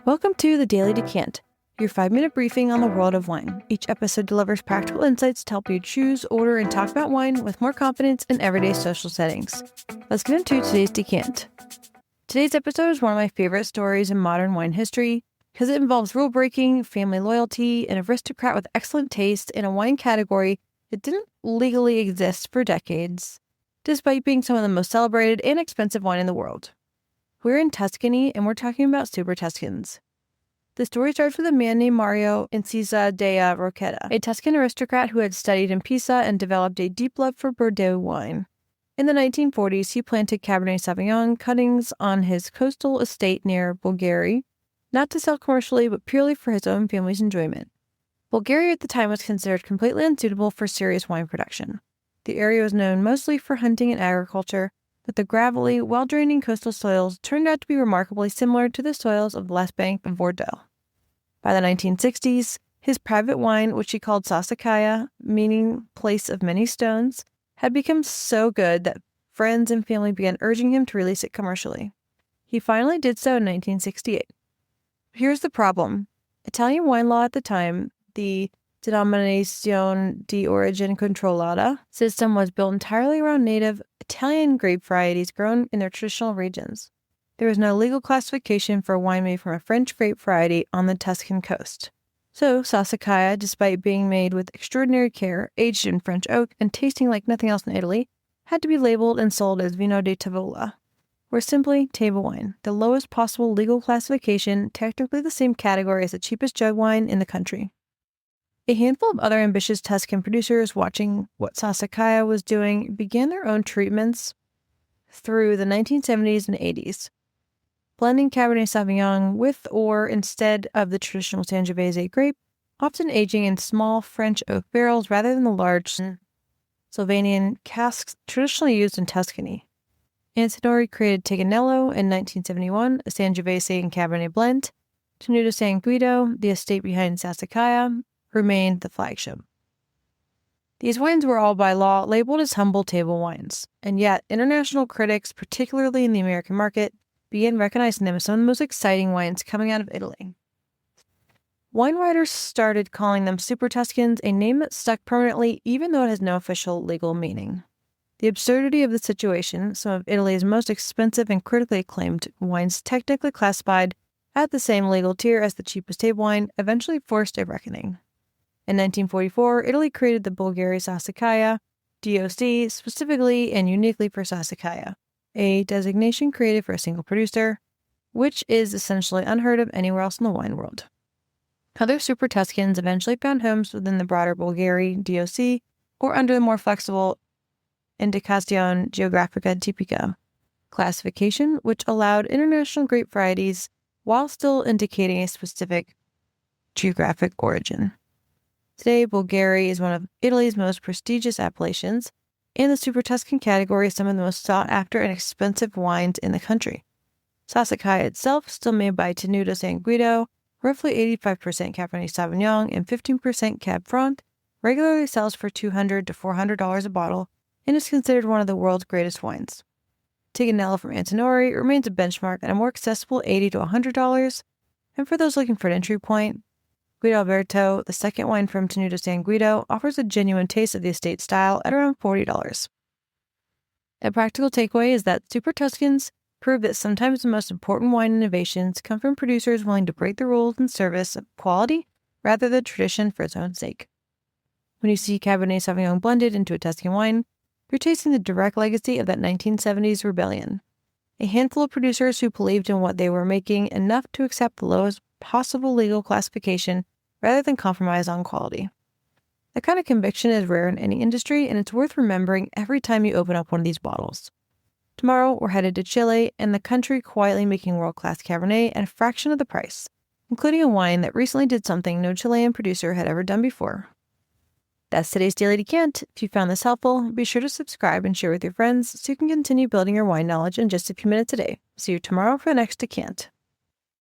Welcome to the Daily Decant, your 5-minute briefing on the world of wine. Each episode delivers practical insights to help you choose, order, and talk about wine with more confidence in everyday social settings. Let's get into today's decant. Today's episode is one of my favorite stories in modern wine history because it involves rule-breaking, family loyalty, an aristocrat with excellent taste in a wine category that didn't legally exist for decades, despite being some of the most celebrated and expensive wine in the world. We're in Tuscany, and we're talking about Super Tuscans. The story starts with a man named Mario Incisa della Rocchetta, a Tuscan aristocrat who had studied in Pisa and developed a deep love for Bordeaux wine. In the 1940s, he planted Cabernet Sauvignon cuttings on his coastal estate near Bulgari, not to sell commercially, but purely for his own family's enjoyment. Bulgaria at the time was considered completely unsuitable for serious wine production. The area was known mostly for hunting and agriculture, but the gravelly, well-draining coastal soils turned out to be remarkably similar to the soils of the left bank of Bordeaux. By the 1960s, his private wine, which he called Sassicaia, meaning place of many stones, had become so good that friends and family began urging him to release it commercially. He finally did so in 1968. Here's the problem. Italian wine law at the time, the Denominazione di Origine Controllata system, was built entirely around native Italian grape varieties grown in their traditional regions. There was no legal classification for wine made from a French grape variety on the Tuscan coast. So, Sassicaia, despite being made with extraordinary care, aged in French oak, and tasting like nothing else in Italy, had to be labeled and sold as Vino di Tavola, or simply table wine, the lowest possible legal classification, technically the same category as the cheapest jug wine in the country. A handful of other ambitious Tuscan producers, watching what Sassicaia was doing, began their own treatments through the 1970s and 80s, blending Cabernet Sauvignon with or instead of the traditional Sangiovese grape, often aging in small French oak barrels rather than the large Slovenian casks traditionally used in Tuscany. Antinori created Tignanello in 1971, a Sangiovese and Cabernet blend. Tenuta San Guido, the estate behind Sassicaia, remained the flagship. These wines were all by law labeled as humble table wines, and yet international critics, particularly in the American market, began recognizing them as some of the most exciting wines coming out of Italy. Wine writers started calling them Super Tuscans, a name that stuck permanently even though it has no official legal meaning. The absurdity of the situation, some of Italy's most expensive and critically acclaimed wines technically classified at the same legal tier as the cheapest table wine, eventually forced a reckoning. In 1944, Italy created the Bulgari Sassicaia, DOC, specifically and uniquely for Sassicaia, a designation created for a single producer, which is essentially unheard of anywhere else in the wine world. Other Super Tuscans eventually found homes within the broader Bulgari DOC or under the more flexible Indicazione Geografica Tipica classification, which allowed international grape varieties while still indicating a specific geographic origin. Today, Bulgari is one of Italy's most prestigious appellations, and the Super Tuscan category is some of the most sought-after and expensive wines in the country. Sassicaia itself, still made by Tenuta San Guido, roughly 85% Cabernet Sauvignon and 15% Cab Franc, regularly sells for $200 to $400 a bottle and is considered one of the world's greatest wines. Tignanello from Antinori remains a benchmark at a more accessible $80 to $100, and for those looking for an entry point, Guido Alberto, the second wine from Tenuta San Guido, offers a genuine taste of the estate style at around $40. A practical takeaway is that Super Tuscans prove that sometimes the most important wine innovations come from producers willing to break the rules in service of quality rather than tradition for its own sake. When you see Cabernet Sauvignon blended into a Tuscan wine, you're tasting the direct legacy of that 1970s rebellion. A handful of producers who believed in what they were making enough to accept the lowest possible legal classification rather than compromise on quality. That kind of conviction is rare in any industry, and it's worth remembering every time you open up one of these bottles. Tomorrow, we're headed to Chile and the country quietly making world-class Cabernet at a fraction of the price, including a wine that recently did something no Chilean producer had ever done before. That's today's Daily Decant. If you found this helpful, be sure to subscribe and share with your friends so you can continue building your wine knowledge in just a few minutes a day. See you tomorrow for the next Decant.